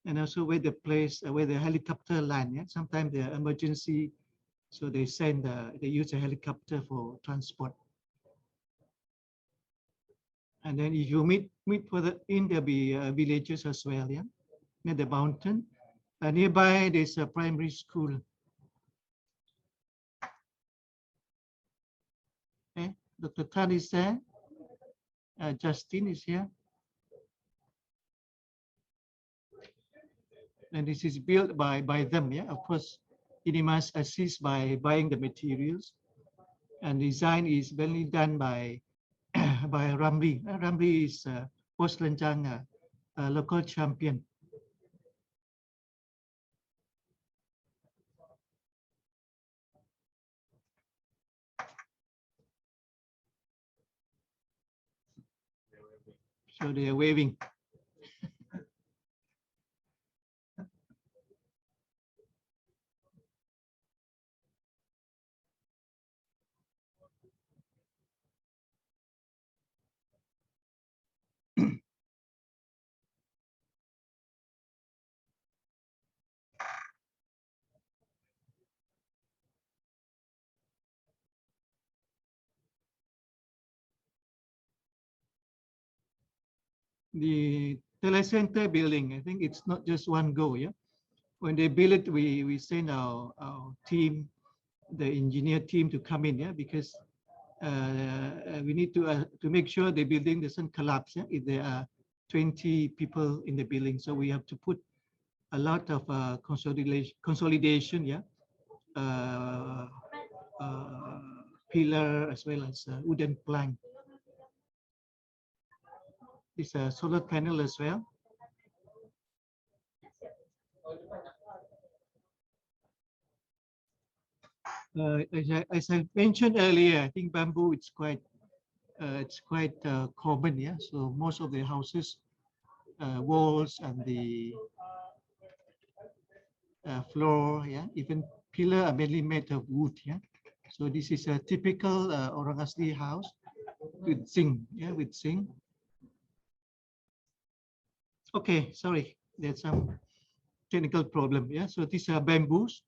and also where the place where the helicopter land. Yeah? Sometimes the emergency, so they send they use a helicopter for transport. And then if you meet further in, there'll be villages as well, yeah, near the mountain. Nearby there's a primary school. Okay, Dr. Tan is there. Justin is here. And this is built by them, yeah. Of course, INIMAS assists by buying the materials. And design is mainly done by Ramli. Ramli is post Lenjang local champion. So they are waving. The Telecentre building, I think it's not just one go, yeah. When they build it, we send our team, the engineer team, to come in, yeah, because we need to make sure the building doesn't collapse, yeah, if there are 20 people in the building. So we have to put a lot of consolidation, yeah, pillar as well as wooden plank. It's a solar panel as well. As I mentioned earlier, I think bamboo it's quite common, yeah. So most of the houses, walls and the floor, yeah, even pillar are mainly made of wood, yeah. So this is a typical Orang Asli house with zinc, yeah, with zinc. Okay, sorry, there's some technical problem, yeah. So these are bamboos.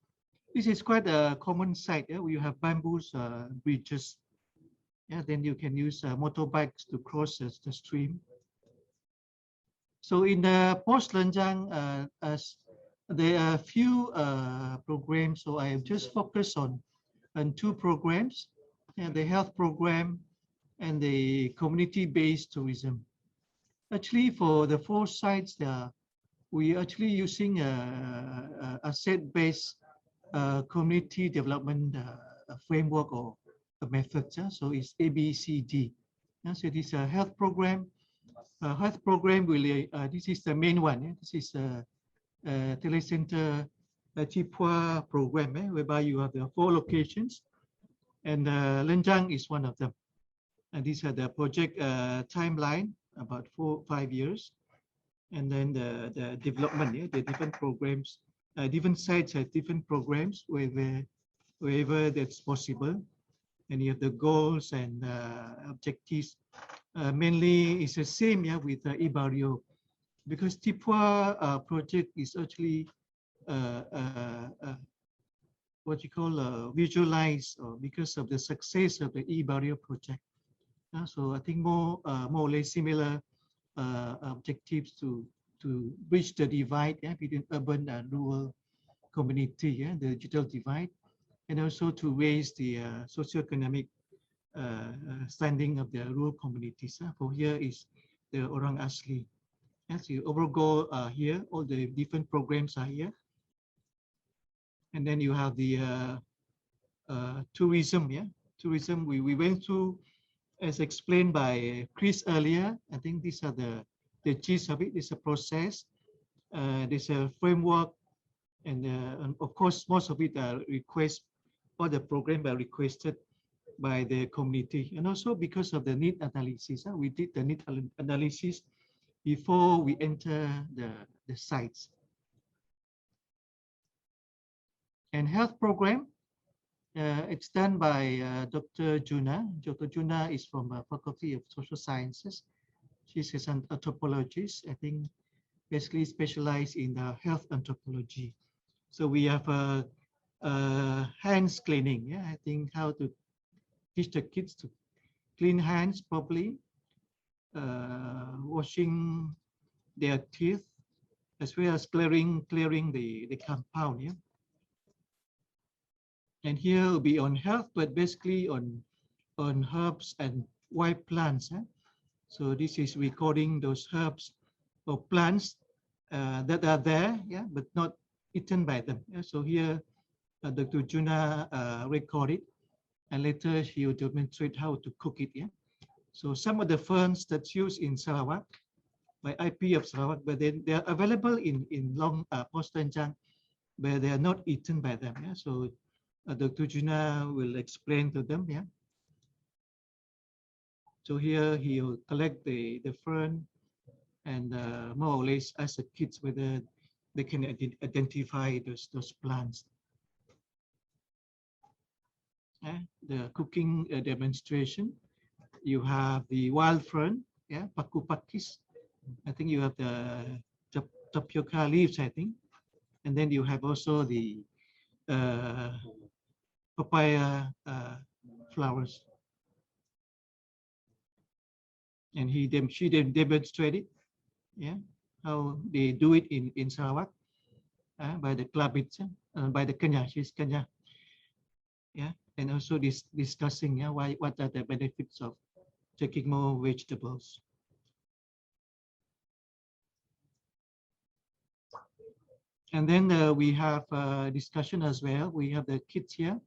This is quite a common sight, yeah. We have bamboos bridges, yeah. Then you can use motorbikes to cross the stream. So in the post Lenjang, as there are a few programs, so I just focus on two programs, and the health program and the community-based tourism. Actually, for the 4 sites, we actually using a asset-based community development framework or a method. Yeah? So it's ABCD. Yeah? So this is a health program. Health program really, this is the main one. Yeah? This is a Telecentre TPOA program, whereby you have the 4 locations, and Lenjang is one of them. And these are the project timeline, about 4-5 years. And then the development, yeah, the different programs, different sites have different programs wherever that's possible. And you have the goals and objectives. Mainly it's the same, yeah, with eBarrio, because TPOA project is actually what you call visualized because of the success of the eBarrio project. So I think more or less similar objectives to bridge the divide, yeah, between urban and rural community, yeah, the digital divide, and also to raise the socioeconomic standing of the rural communities. For here is the Orang Asli. Yes, the overall goal here, all the different programs are here. And then you have the tourism, yeah. Tourism, we went through, as explained by Chris earlier. I think these are the gist of it. It's a process, there's a framework, and of course, most of it are requests, all the program are requested by the community. And also because of the need analysis, we did the need analysis before we enter the sites. And health program, it's done by Dr. Juna. Dr. Juna is from Faculty of Social Sciences. She's an anthropologist, I think, basically specialized in health anthropology. So we have hands cleaning. Yeah, I think how to teach the kids to clean hands properly, washing their teeth, as well as clearing the compound. Yeah. And here will be on health, but basically on herbs and wild plants. Eh? So this is recording those herbs or plants that are there, yeah, but not eaten by them. Yeah? So here, Dr. Juna recorded, and later she will demonstrate how to cook it. Yeah. So some of the ferns that's used in Sarawak by IP of Sarawak, but then they are available in Long Post Lenjang, but they are not eaten by them. Yeah. So Dr. Juna will explain to them. Yeah. So here he'll collect the fern and more or less ask the kids whether they can identify those plants. The cooking demonstration, you have the wild fern, yeah, paku pakis. I think you have the tapioca leaves, I think. And then you have also the papaya flowers. And she demonstrated, yeah, how they do it in Sarawak by the club itself, by the Kenya. She's Kenya, yeah, and also discussing, yeah, what are the benefits of taking more vegetables. And then we have discussion as well. We have the kids here.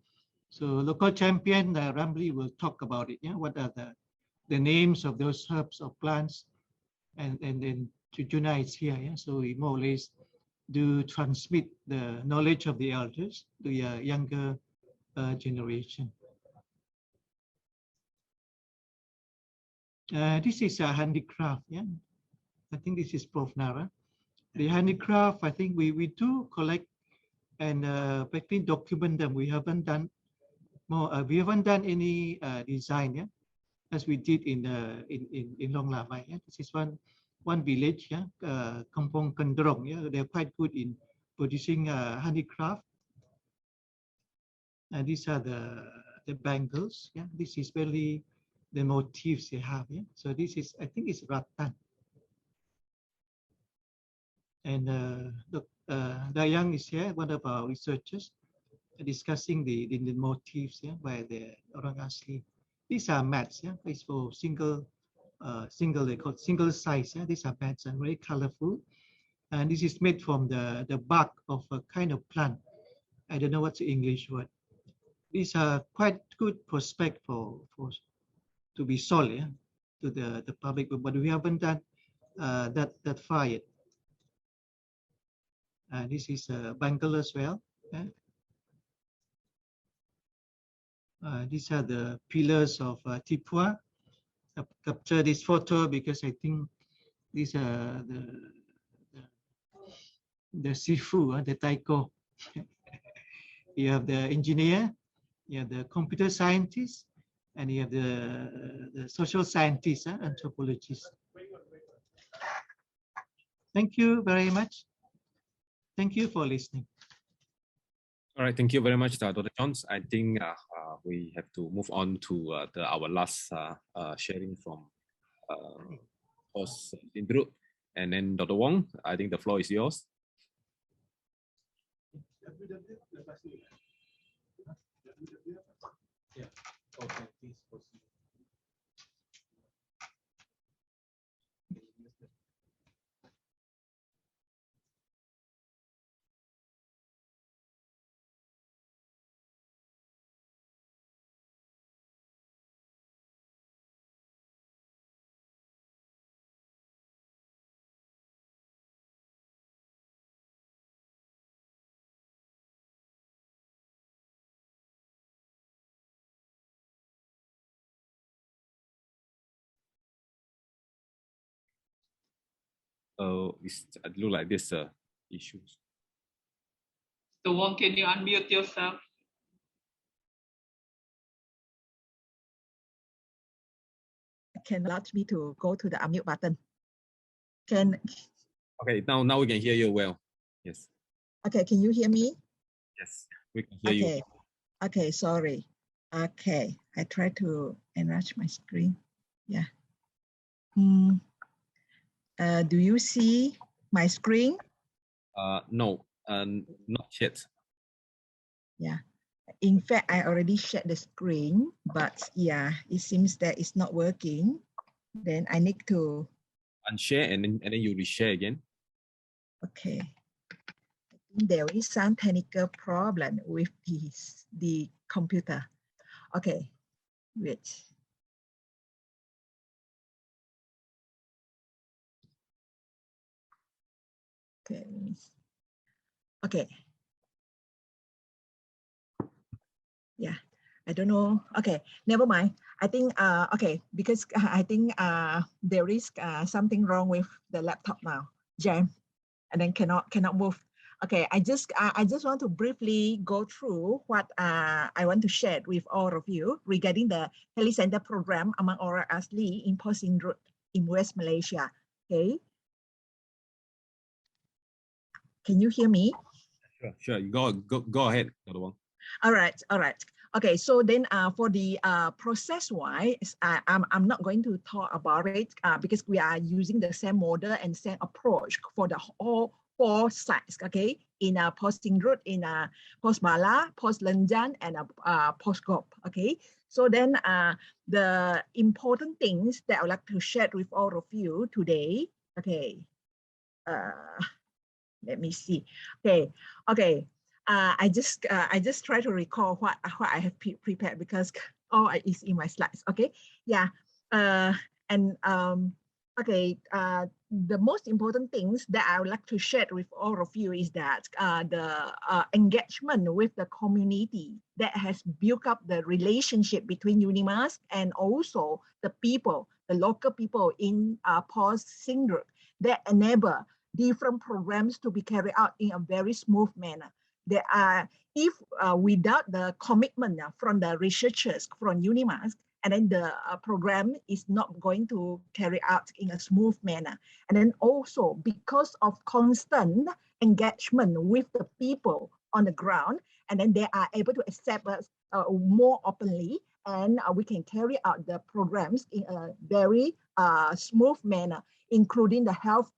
So local champion Ramli will talk about it. Yeah, what are the names of those herbs or plants, and then Juna is here. Yeah, so we more or less do transmit the knowledge of the elders to the younger generation. This is a handicraft. Yeah, I think this is Prof. Nara. The handicraft, I think we do collect and practically document them. We haven't done more. We haven't done any design, yeah, as we did in Long Lamai. Yeah? This is one village, yeah, Kampong Kendrong. Yeah, they're quite good in producing handicraft. And these are the bangles. Yeah, this is really the motifs they have. Yeah, so this is, I think it's rattan. And Dayang is here, one of our researchers, discussing the motifs, yeah, by the Orang Asli. These are mats, yeah, it's for single they call single size. Yeah, these are mats and very colorful. And this is made from the bark of a kind of plant. I don't know what's the English word. These are quite good prospect for to be sold, yeah, to the public, but we haven't done that far yet. This is a bangle as well. Yeah. These are the pillars of TPOA. I capture this photo because I think these are the sifu, the taiko. You have the engineer, you have the computer scientist, and you have the social scientist, anthropologist. Thank you very much. Thank you for listening. All right, thank you very much, Dr. Jones. I think we have to move on to our last sharing from host Indru, and then Dr. Wong. I think the floor is yours. Yeah. Okay, please proceed. It look like this issues. So Wong, can you unmute yourself? Can allow me to go to the unmute button. Can Okay, now we can hear you well. Yes. Okay, can you hear me? Yes, we can hear you. Okay, sorry. Okay, I try to enlarge my screen. Yeah. Do you see my screen? No, not yet. Yeah. In fact, I already shared the screen, but yeah, it seems that it's not working. Then I need to unshare and then you reshare again. Okay. I think there is some technical problem with the computer. Okay, wait. Okay, let me see. Okay. Yeah, I don't know. Okay, never mind. I think, okay, because I think there is something wrong with the laptop now, jam, and then cannot move. Okay, I just want to briefly go through what I want to share with all of you regarding the Telecentre program among oral Asli in post-syndrome in West Malaysia. Okay, can you hear me? Sure. Go ahead, Dr. Wong. All right. Okay, so then for the process-wise, I'm not going to talk about it because we are using the same model and same approach for the all 4 sites, okay, in a post-syndrome, in a post-Bala, post-Lenjan, and a post-GOP, okay. So then the important things that I would like to share with all of you today, okay, let me see, okay. I just try to recall what I have prepared because all is in my slides. Okay, yeah, okay. The most important things that I would like to share with all of you is that the engagement with the community that has built up the relationship between UNIMAS and also the people, the local people in post-syndrome that enable different programs to be carried out in a very smooth manner. There are, if without the commitment from the researchers from UNIMAS, and then the program is not going to carry out in a smooth manner. And then also because of constant engagement with the people on the ground, and then they are able to accept us more openly, and we can carry out the programs in a very smooth manner, including the health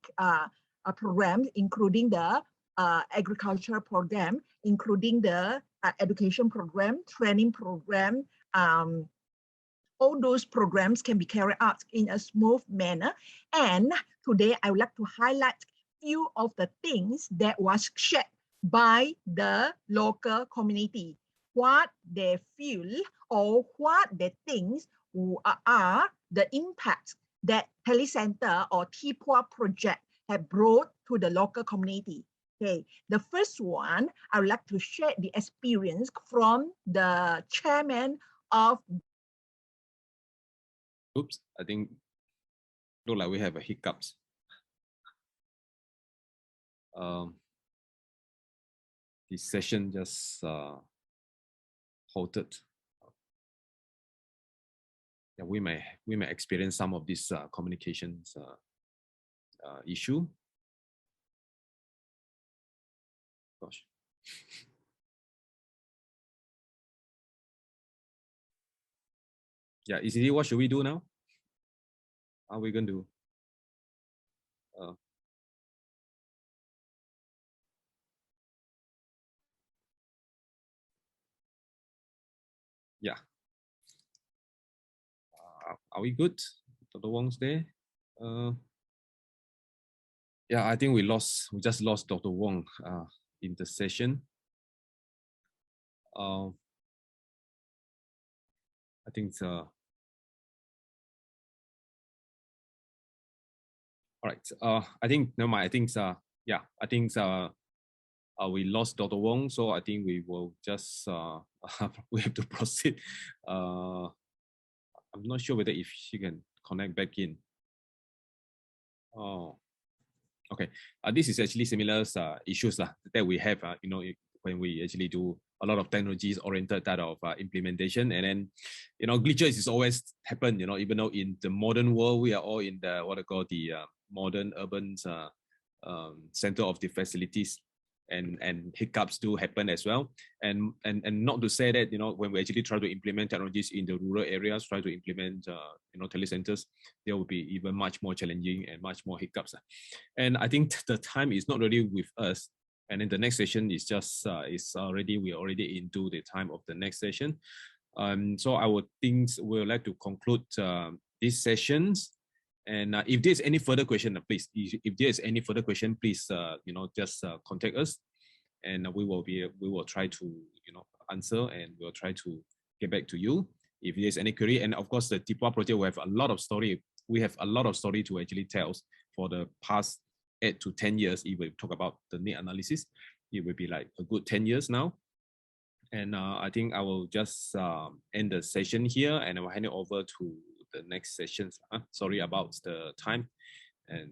programs, including the agriculture program, including the education program, training program. All those programs can be carried out in a smooth manner. And today I would like to highlight few of the things that was shared by the local community, what they feel or what they think are the impacts that Telecentre or TPOA project have brought to the local community. Okay, the first one, I would like to share the experience from the chairman of. Oops, I think look like we have a hiccups. This session just halted. Yeah, we may experience some of this communications issue. Gosh. Yeah, ISITI, what should we do now? How are we going to? Yeah. Are we good? Dr. Wong's there. Yeah, I think we just lost Dr. Wong in the session. I think all right. I think never mind. I think yeah. I think we lost Dr. Wong, so I think we will just we have to proceed. I'm not sure whether if she can connect back in. Oh, okay. This is actually similar issues that we have. You know, when we actually do a lot of technologies oriented type of implementation, and then you know glitches is always happen. You know, even though in the modern world we are all in the what I call the modern urban center of the facilities, and hiccups do happen as well. And not to say that you know when we actually try to implement technologies in the rural areas, try to implement you know telecentres, there will be even much more challenging and much more hiccups. And I think the time is not really with us. And then the next session is just we're already into the time of the next session. So I would think we'd like to conclude these sessions. And if there's any further question, please, if there's any further question, please, you know, just contact us, and we will try to, you know, answer, and we'll try to get back to you if there's any query. And of course, the TPOA project, we have a lot of story. We have a lot of story to actually tell for the past 8 to 10 years. If we talk about the need analysis, it will be like a good 10 years now. And I think I will just end the session here, and I will hand it over to the next sessions. Sorry about the time, and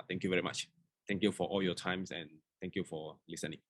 thank you very much. Thank you for all your times, and thank you for listening.